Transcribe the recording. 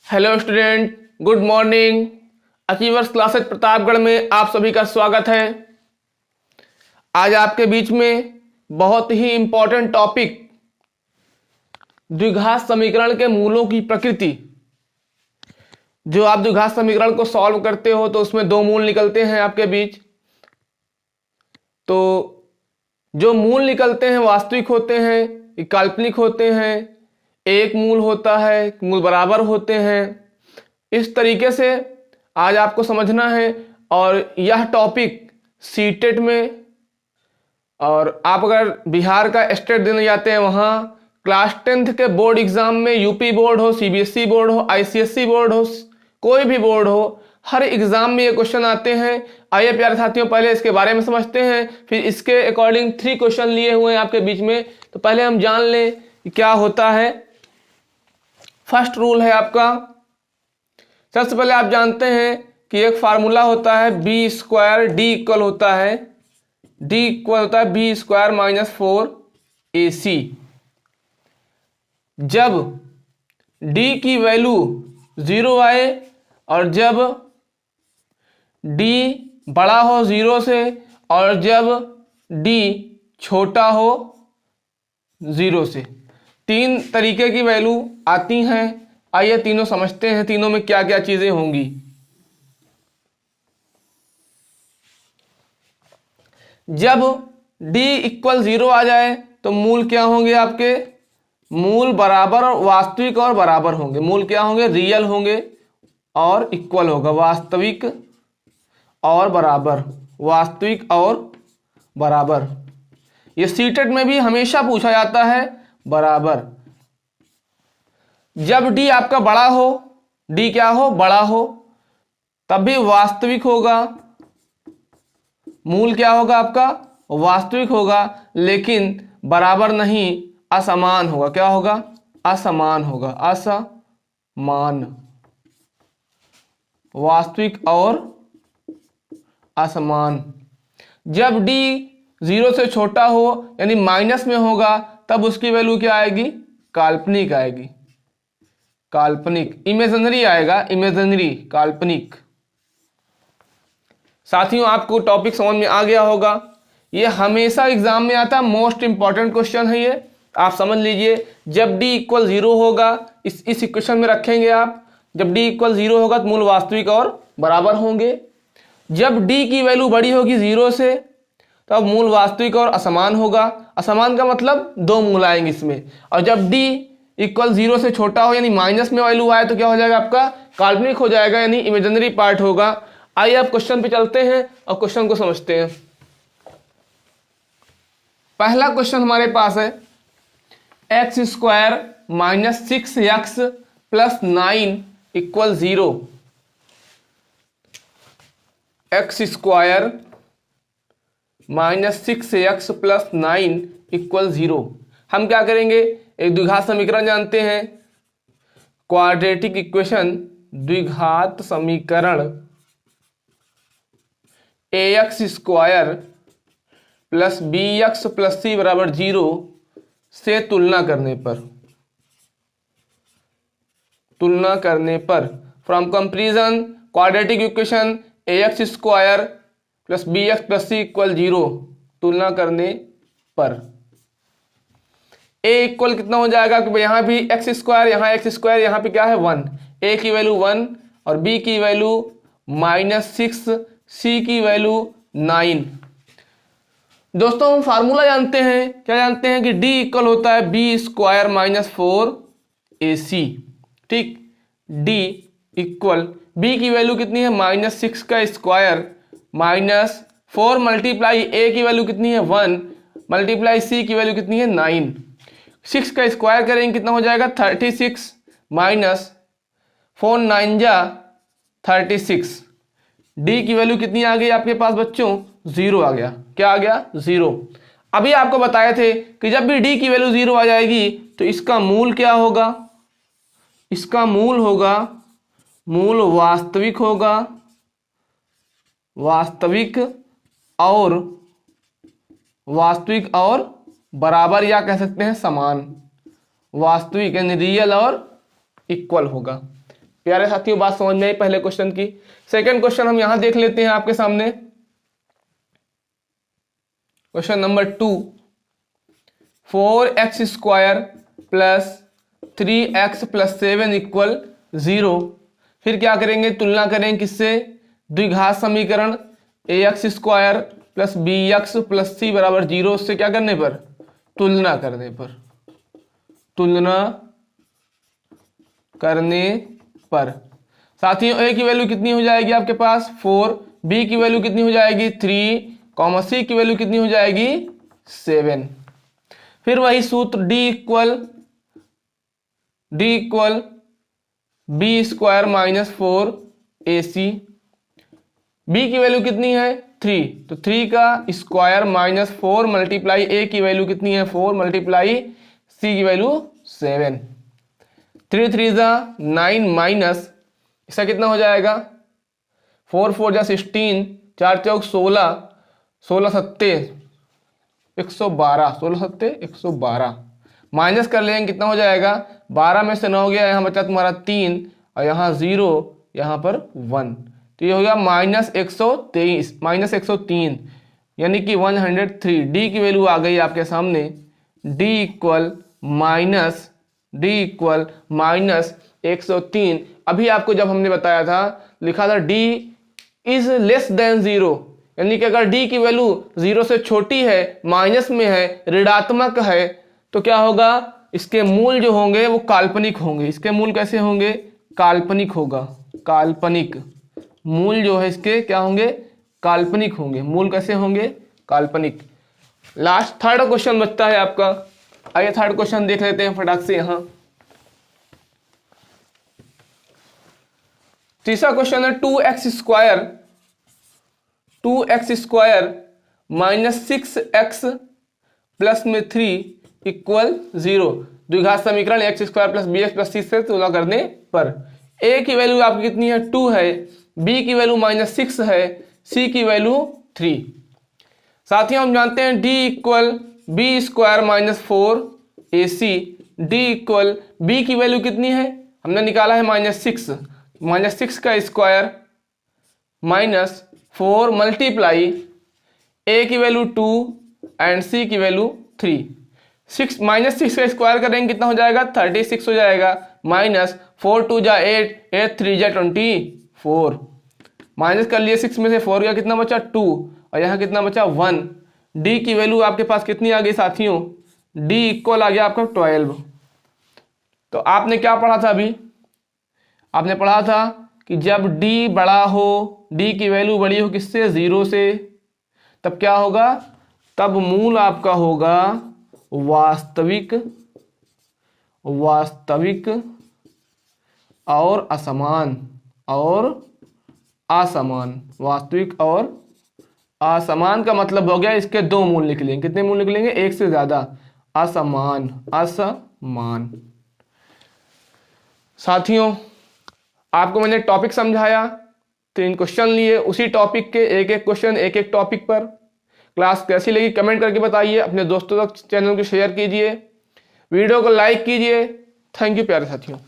Hello student, good morning. Achievers classes Pratapgarh में आप सभी का स्वागत है। आज आपके बीच में बहुत ही इंपॉर्टेंट टॉपिक द्विघात समीकरण के मूलों की प्रकृति। जो आप द्विघात समीकरण को सॉल्व करते हो तो उसमें दो मूल निकलते हैं आपके बीच। तो जो मूल निकलते हैं वास्तविक होते हैं, काल्पनिक होते हैं, एक मूल होता है, मूल बराबर होते हैं। इस तरीके से आज आपको समझना है। और यह टॉपिक सीटेट में, और आप अगर बिहार का स्टेट देने जाते हैं वहाँ क्लास 10th के बोर्ड एग्जाम में, यूपी बोर्ड हो, सीबीएसई बोर्ड हो, आईसीएसई बोर्ड हो, कोई भी बोर्ड हो, हर एग्जाम में ये क्वेश्चन आते हैं। आइए प्यारे साथियों, पहले इसके बारे में समझते हैं, फिर इसके अकॉर्डिंग 3 क्वेश्चन लिए हुए हैं आपके बीच में। तो पहले हम जान लें कि क्या होता है। फर्स्ट रूल है आपका, सबसे पहले आप जानते हैं कि एक फार्मूला होता है बी स्क्वायर डी इक्वल होता है बी स्क्वायर माइनस 4ac। जब d की वैल्यू 0 आए और जब d बड़ा हो 0 से और जब d छोटा हो 0 से, 3 तरीके की वैल्यू आती हैं। आइए तीनों समझते हैं, तीनों में क्या क्या चीजें होंगी। जब d इक्वल 0 आ जाए तो मूल क्या होंगे आपके? मूल बराबर और वास्तविक और बराबर होंगे। मूल क्या होंगे? रियल होंगे और इक्वल होगा, वास्तविक और बराबर, वास्तविक और बराबर। ये सीटेट में भी हमेशा पूछा जाता है, बराबर। जब d आपका बड़ा हो, d क्या हो? बड़ा हो, तब भी वास्तविक होगा। मूल क्या होगा आपका? वास्तविक होगा, लेकिन बराबर नहीं, असमान होगा। क्या होगा? असमान होगा, असमान। वास्तविक और असमान। जब d 0 से छोटा हो यानी माइनस में होगा, तब उसकी वैल्यू क्या आएगी? काल्पनिक आएगी, काल्पनिक, इमेजिनरी आएगा, इमेजिनरी, काल्पनिक। साथियों, आपको टॉपिक समझ में आ गया होगा। ये हमेशा एग्जाम में आता है, मोस्ट इंपॉर्टेंट क्वेश्चन है ये, आप समझ लीजिए। जब d इक्वल 0 होगा, इस इक्वेशन में रखेंगे आप। जब d इक्वल 0 होगा तो मूल वास्तविक और बराबर होंगे। जब d की वैल्यू बड़ी होगी 0 से, तब मूल वास्तविक और असमान होगा। असमान का मतलब दो मूल आएंगे इसमें। और जब d इक्वल 0 से छोटा हो यानी माइनस में वैल्यू आए तो क्या हो जाएगा आपका? काल्पनिक हो जाएगा, यानी इमेजिनरी पार्ट होगा। आइए अब क्वेश्चन पे चलते हैं और क्वेश्चन को समझते हैं। पहला क्वेश्चन हमारे पास है x square minus 6x plus 9 equal 0। X square minus 6x plus 9 equal 0। हम क्या करेंगे? एक द्विघात समीकरण जानते हैं, क्वाड्रेटिक इक्वेशन, द्विघात समीकरण। ax square plus bx plus c बराबर 0 से तुलना करने पर from comparison quadratic equation ax square plus bx plus c equal 0, तुलना करने पर a इक्वल कितना हो जाएगा? कि यहाँ भी एक्स स्क्वायर, यहाँ एक्स स्क्वायर, यहाँ पे क्या है? 1। a की वैल्यू 1 और b की वैल्यू -6, c की वैल्यू 9। दोस्तों, हम फार्मूला जानते हैं, क्या जानते हैं? कि d इक्वल होता है b स्क्वायर माइनस 4ac। ठीक, d इक्वल, b की वैल्यू कितनी है? -6 का स्क्वायर माइनस 4 मल्टीप्लाई a की वैल्यू कितनी है? 1 मल्टीप्लाई c की वैल्यू कितनी है? 9। 6 का स्क्वायर करेंगे कितना हो जाएगा? 36 माइनस 4 9 जा 36। d की वैल्यू कितनी आ गई आपके पास बच्चों? 0 आ गया। क्या आ गया? 0। अभी आपको बताए थे कि जब भी d की वैल्यू 0 आ जाएगी तो इसका मूल क्या होगा? इसका मूल होगा, मूल वास्तविक होगा, वास्तविक और बराबर, या कह सकते हैं समान। वास्तविक यानी रियल और इक्वल होगा। प्यारे साथियों बात समझ में आई पहले क्वेश्चन की। सेकंड क्वेश्चन हम यहां देख लेते हैं आपके सामने। Question number 2, 4x² plus 3x plus 7 equal 0। फिर क्या करेंगे, तुलना करेंगे किससे, द्विघात समीकरण ax² plus bx plus c बराबर 0 से क्या करने पर, तुलना करने पर, तुलना करने पर। साथियों a की वैल्यू कितनी हो जाएगी आपके पास 4, b की वैल्यू कितनी हो जाएगी 3, c की वैल्यू कितनी हो जाएगी 7। फिर वही सूत्र d equal b² minus 4ac। b की वैल्यू कितनी है 3, तो 3 का स्क्वायर माइनस 4 मल्टीप्लाई a की वैल्यू कितनी है 4 मल्टीप्लाई c की वैल्यू 7। 3 3 9 माइनस इसका कितना हो जाएगा 4 4 16, 4 चौक 16, 16 सत्ते 112, 16 सत्ते 112, माइनस कर लेंगे कितना हो जाएगा 12 में से 9 गया, यहाँ बचा तुम्हारा 3 और यहाँ 0, यहाँ पर 1, तो ये हो गया -123 यानी कि 103। डी की वैल्यू आ गई आपके सामने, डी इक्वल -103। अभी आपको जब हमने बताया था लिखा था डी इज लेस देन 0, यानी कि अगर डी की वैल्यू 0 से छोटी है, माइनस में है, ऋणात्मक है, तो क्या होगा, इसके मूल जो होंगे वो काल्पनिक होंगे। इसके मूल कैसे होंगे, काल्पनिक होगा, काल्पनिक मूल जो है इसके क्या होंगे, काल्पनिक होंगे। मूल कैसे होंगे, काल्पनिक। लास्ट थर्ड क्वेश्चन बचता है आपका, आइए थर्ड क्वेश्चन देख लेते हैं फटाक से। यहां तीसरा क्वेश्चन है 2x² माइनस 6x प्लस में 3 इक्वल 0। द्विघात समीकरण x² plus bx plus c से तुलना करने पर a की वैल्यू आपकी कितनी है 2 है, b की वैल्यू -6 है, c की वैल्यू 3। साथियों हम जानते हैं d equal b² minus 4ac, d equal b की वैल्यू कितनी है, हमने निकाला है -6 का स्क्वायर माइनस 4 मल्टीप्लाई a की वैल्यू 2 एंड c की वैल्यू 3। -6 का स्क्वायर करेंगे कितना हो जाएगा 36 हो जाएगा, माइनस 4 2 जा 8, 8 3 जा 24, माइनस कर लिए 6 में से 4 गया, कितना बचा 2 और यहाँ कितना बचा 1। d की वैल्यू आपके पास कितनी आ गई साथियों, d इक्वल आ गया आपका 12। तो आपने क्या पढ़ा था अभी, आपने पढ़ा था कि जब d बड़ा हो, d की वैल्यू बड़ी हो किससे 0 से, तब क्या होगा, तब मूल आपका होगा वास्तविक और असमान, वास्तविक और असमान का मतलब हो गया इसके 2 मूल निकलेंगे। कितने मूल निकलेंगे, एक से ज्यादा, असमान। साथियों आपको मैंने टॉपिक समझाया, 3 क्वेश्चन लिए, उसी टॉपिक के एक एक क्वेश्चन एक एक टॉपिक पर। क्लास कैसी लगी कमेंट करके बताइए, अपने दोस्तों तक चैनल को शेयर कीजिए, वीडियो को लाइक कीजिए। थैंक यू प्यारे साथियों।